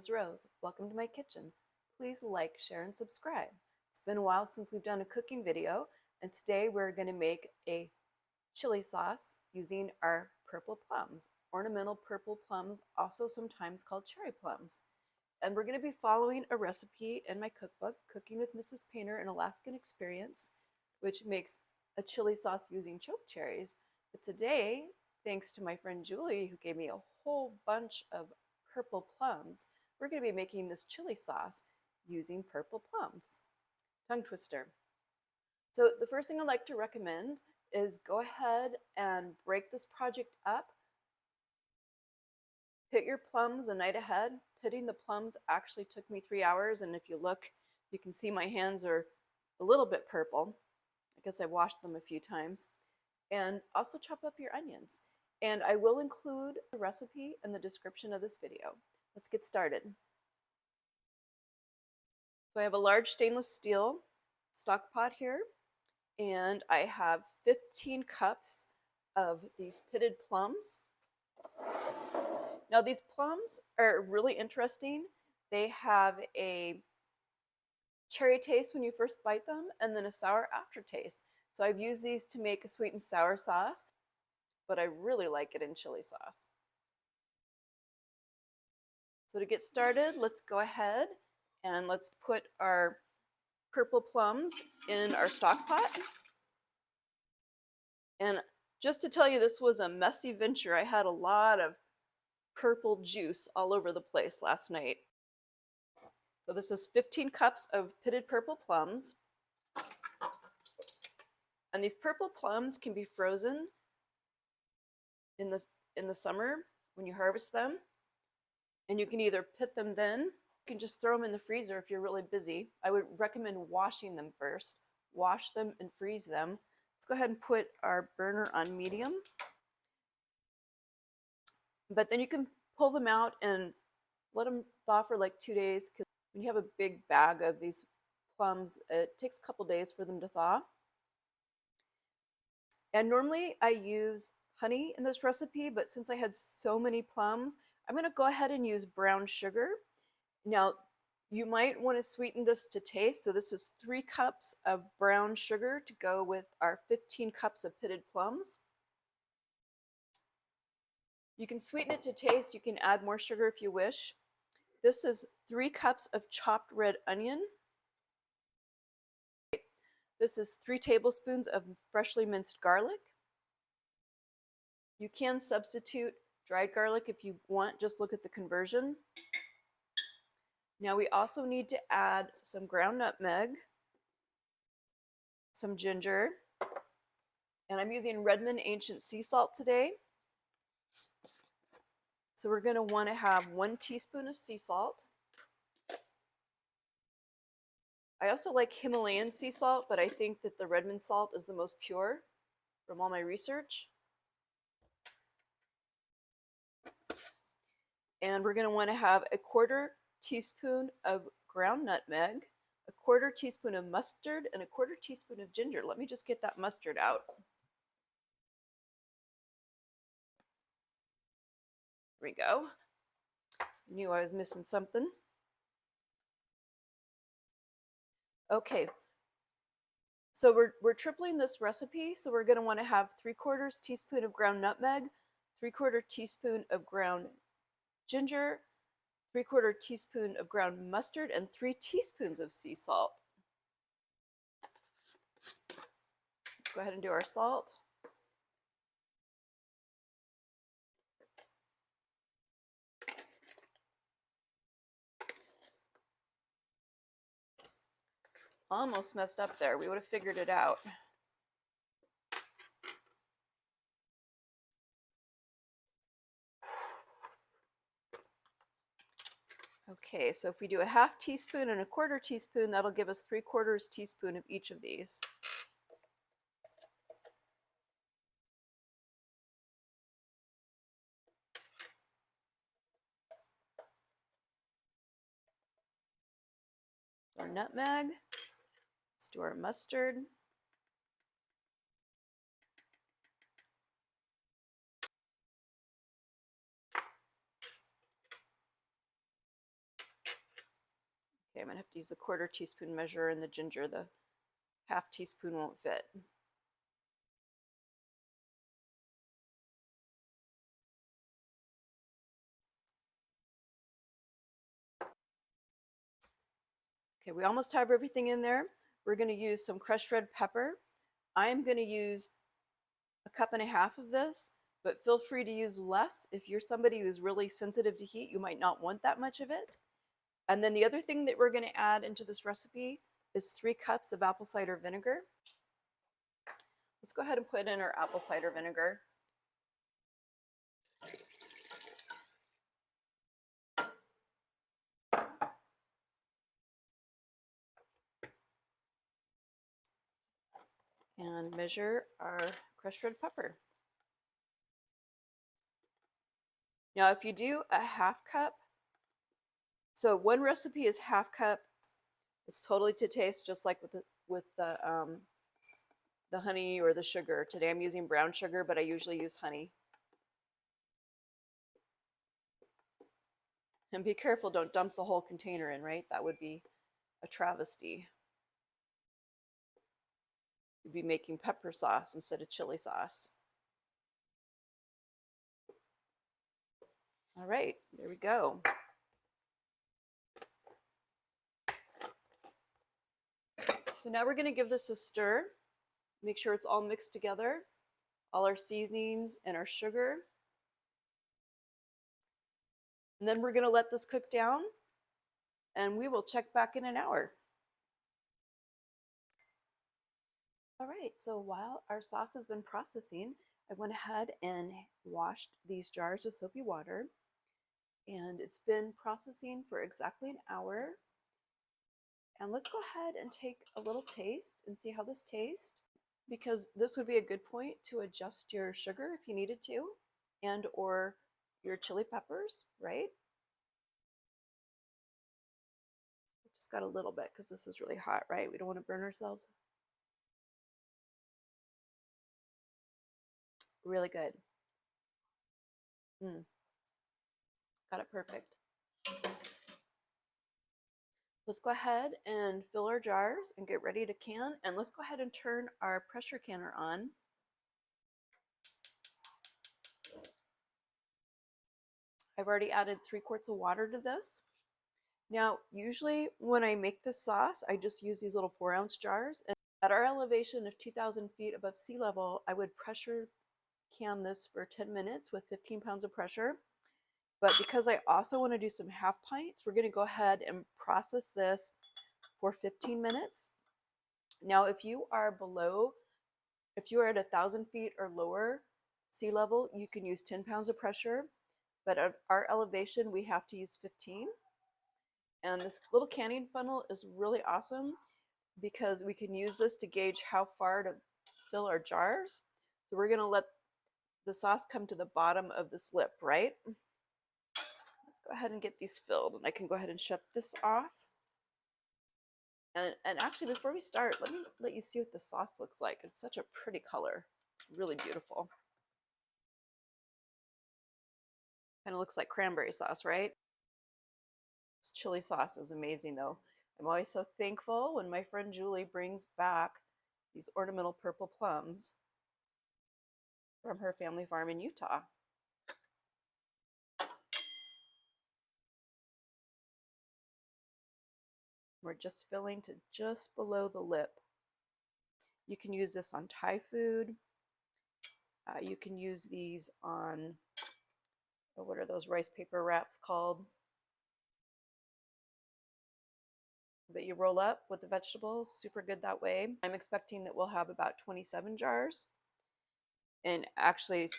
is Rose. Welcome to my kitchen. Please like, share, and subscribe. It's been a while since we've done a cooking video, and today we're going to make a chili sauce using our purple plums, ornamental purple plums, also sometimes called cherry plums. And we're going to be following a recipe in my cookbook, Cooking with Mrs. Painter, an Alaskan Experience, which makes a chili sauce using choke cherries. But today, thanks to my friend Julie, who gave me a whole bunch of purple plums, we're going to be making this chili sauce using purple plums. Tongue twister. So the first thing I'd like to recommend is go ahead and break this project up. Pit your plums a night ahead. Pitting the plums actually took me 3 hours, and if you look, you can see my hands are a little bit purple. I guess I washed them a few times. And also chop up your onions. And I will include the recipe in the description of this video. Let's get started. So I have a large stainless steel stock pot here, and I have 15 cups of these pitted plums. Now these plums are really interesting. They have a cherry taste when you first bite them, and then a sour aftertaste. So I've used these to make a sweet and sour sauce, but I really like it in chili sauce. So to get started, let's go ahead and let's put our purple plums in our stock pot. And just to tell you, this was a messy venture. I had a lot of purple juice all over the place last night. So this is 15 cups of pitted purple plums. And these purple plums can be frozen in the summer when you harvest them. And you can either pit them then, you can just throw them in the freezer if you're really busy. I would recommend washing them first. Wash them and freeze them. Let's go ahead and put our burner on medium. But then you can pull them out and let them thaw for like 2 days, because when you have a big bag of these plums, it takes a couple days for them to thaw. And normally I use honey in this recipe, but since I had so many plums, I'm going to go ahead and use brown sugar. Now, you might want to sweeten this to taste. So this is 3 cups of brown sugar to go with our 15 cups of pitted plums. You can sweeten it to taste. You can add more sugar if you wish. This is 3 cups of chopped red onion. This is 3 tablespoons of freshly minced garlic. You can substitute dried garlic if you want. Just look at the conversion. Now we also need to add some ground nutmeg, some ginger, and I'm using Redmond Ancient Sea Salt today. So we're going to want to have 1 teaspoon of sea salt. I also like Himalayan sea salt, but I think that the Redmond salt is the most pure from all my research. And we're going to want to have a 1/4 teaspoon of ground nutmeg, a 1/4 teaspoon of mustard, and a 1/4 teaspoon of ginger. Let me just get that mustard out. There we go. I knew I was missing something. Okay, so we're tripling this recipe, so we're going to want to have 3/4 teaspoon of ground nutmeg, 3/4 teaspoon of ground ginger, 3/4 teaspoon of ground mustard, and 3 teaspoons of sea salt. Let's go ahead and do our salt. Almost messed up there. We would have figured it out. Okay, so if we do a 1/2 teaspoon and a 1/4 teaspoon, that'll give us 3/4 teaspoon of each of these. Our nutmeg. Let's do our mustard. Okay, I'm gonna have to use a 1/4 teaspoon measure, and the ginger, the 1/2 teaspoon won't fit. Okay, we almost have everything in there. We're gonna use some crushed red pepper. I'm gonna use 1.5 cups of this, but feel free to use less. If you're somebody who's really sensitive to heat, you might not want that much of it. And then the other thing that we're going to add into this recipe is 3 cups of apple cider vinegar. Let's go ahead and put in our apple cider vinegar. And measure our crushed red pepper. Now, if you do a 1/2 cup, so one recipe is 1/2 cup. It's totally to taste, just like with the honey or the sugar. Today I'm using brown sugar, but I usually use honey. And be careful, don't dump the whole container in, right? That would be a travesty. You'd be making pepper sauce instead of chili sauce. All right, there we go. So now we're going to give this a stir. Make sure it's all mixed together, all our seasonings and our sugar. And then we're going to let this cook down, and we will check back in an hour. All right, so while our sauce has been processing, I went ahead and washed these jars with soapy water, and it's been processing for exactly an hour. And let's go ahead and take a little taste and see how this tastes, because this would be a good point to adjust your sugar if you needed to, and or your chili peppers, right? Just got a little bit because this is really hot, right? We don't want to burn ourselves. Really good. Got it perfect. Let's go ahead and fill our jars and get ready to can. And let's go ahead and turn our pressure canner on. I've already added 3 quarts of water to this. Now, usually when I make this sauce, I just use these little 4-ounce jars. And at our elevation of 2,000 feet above sea level, I would pressure can this for 10 minutes with 15 pounds of pressure. But because I also want to do some 1/2 pints, we're going to go ahead and process this for 15 minutes. Now, if you are at 1,000 feet or lower sea level, you can use 10 pounds of pressure. But at our elevation, we have to use 15. And this little canning funnel is really awesome because we can use this to gauge how far to fill our jars. So we're going to let the sauce come to the bottom of this lip, right? Let's go ahead and get these filled, and I can go ahead and shut this off. And actually, before we start, let me let you see what the sauce looks like. It's such a pretty color. Really beautiful. Kind of looks like cranberry sauce, right? This chili sauce is amazing, though. I'm always so thankful when my friend Julie brings back these ornamental purple plums from her family farm in Utah. We're just filling to just below the lip. You can use this on Thai food. You can use these on, what are those rice paper wraps called, that you roll up with the vegetables? Super good that way. I'm expecting that we'll have about 27 jars, and actually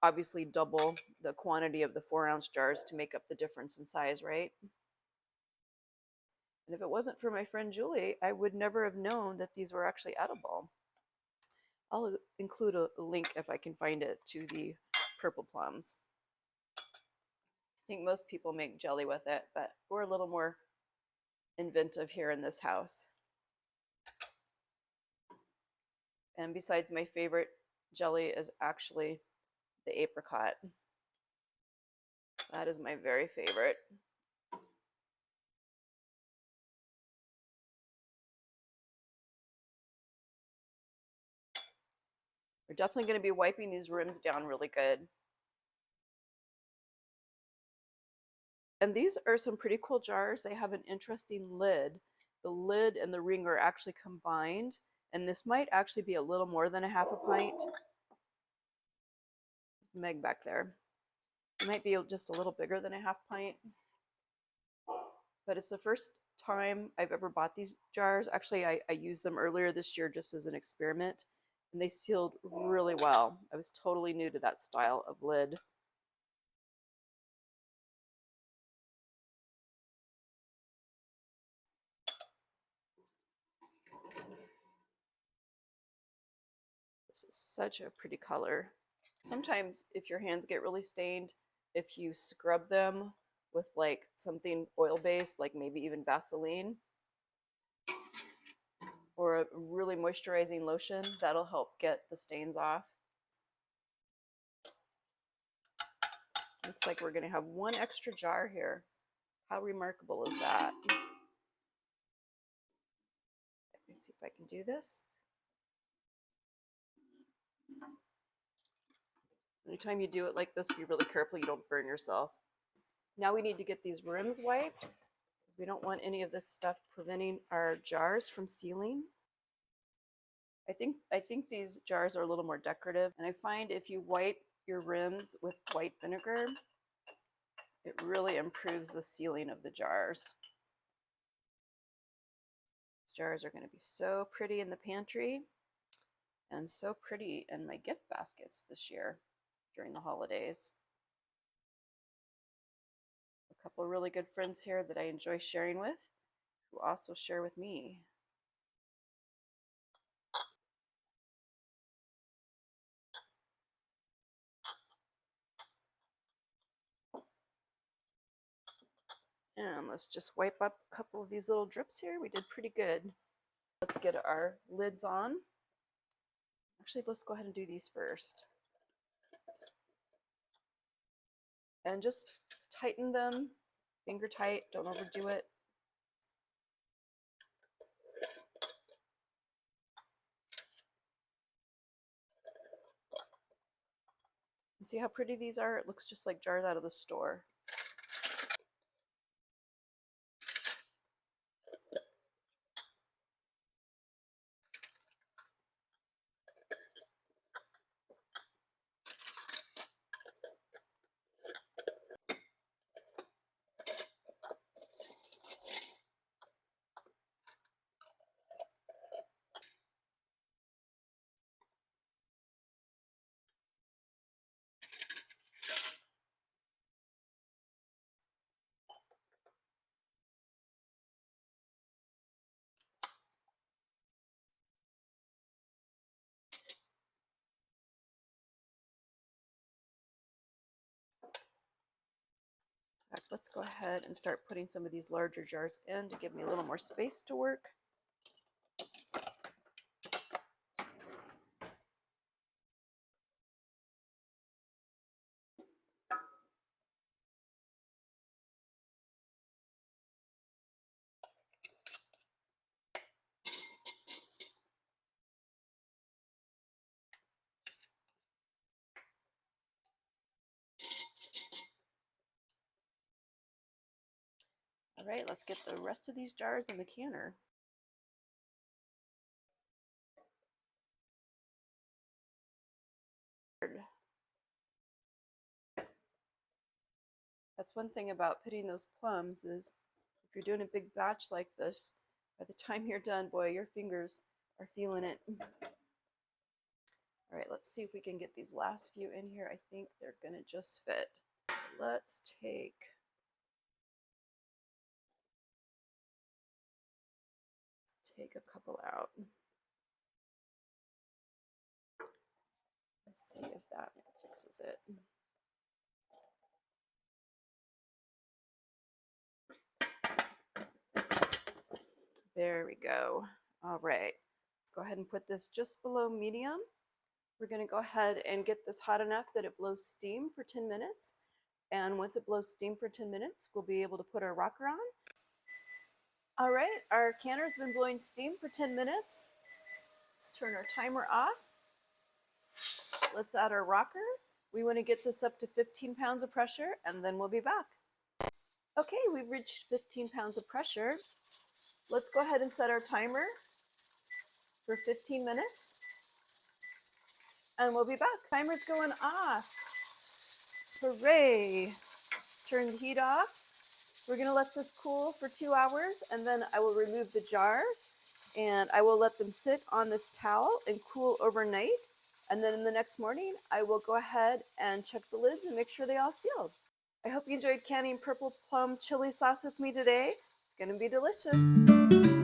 obviously double the quantity of the 4-ounce jars to make up the difference in size, right? And if it wasn't for my friend Julie, I would never have known that these were actually edible. I'll include a link if I can find it to the purple plums. I think most people make jelly with it, but we're a little more inventive here in this house. And besides, my favorite jelly is actually the apricot. That is my very favorite. We're definitely going to be wiping these rims down really good. And these are some pretty cool jars. They have an interesting lid. The lid and the ring are actually combined, and this might actually be a little more than a half a pint. There's Meg back there. It might be just a little bigger than a half pint. But it's the first time I've ever bought these jars. Actually, I used them earlier this year just as an experiment, and they sealed really well. I was totally new to that style of lid. This is such a pretty color. Sometimes if your hands get really stained, if you scrub them with like something oil-based, like maybe even Vaseline, or a really moisturizing lotion, that'll help get the stains off. Looks like we're going to have one extra jar here. How remarkable is that? Let me see if I can do this. Anytime you do it like this, be really careful you don't burn yourself. Now we need to get these rims wiped because we don't want any of this stuff preventing our jars from sealing. I think these jars are a little more decorative, and I find if you wipe your rims with white vinegar, it really improves the sealing of the jars. These jars are going to be so pretty in the pantry and so pretty in my gift baskets this year during the holidays. A couple of really good friends here that I enjoy sharing with, who also share with me. And let's just wipe up a couple of these little drips here. We did pretty good. Let's get our lids on. Actually, let's go ahead and do these first. And just tighten them, finger tight, don't overdo it. And see how pretty these are? It looks just like jars out of the store. In fact, let's go ahead and start putting some of these larger jars in to give me a little more space to work. All right, let's get the rest of these jars in the canner. That's one thing about pitting those plums is if you're doing a big batch like this, by the time you're done, boy, your fingers are feeling it. All right, let's see if we can get these last few in here. I think they're gonna just fit. So let's take a couple out. Let's see if that fixes it. There we go. All right, let's go ahead and put this just below medium. We're going to go ahead and get this hot enough that it blows steam for 10 minutes. And once it blows steam for 10 minutes, we'll be able to put our rocker on. All right, our canner's been blowing steam for 10 minutes. Let's turn our timer off. Let's add our rocker. We want to get this up to 15 pounds of pressure, and then we'll be back. Okay, we've reached 15 pounds of pressure. Let's go ahead and set our timer for 15 minutes, and we'll be back. Timer's going off. Hooray! Turn the heat off. We're going to let this cool for 2 hours, and then I will remove the jars, and I will let them sit on this towel and cool overnight. And then in the next morning, I will go ahead and check the lids and make sure they all sealed. I hope you enjoyed canning purple plum chili sauce with me today. It's going to be delicious.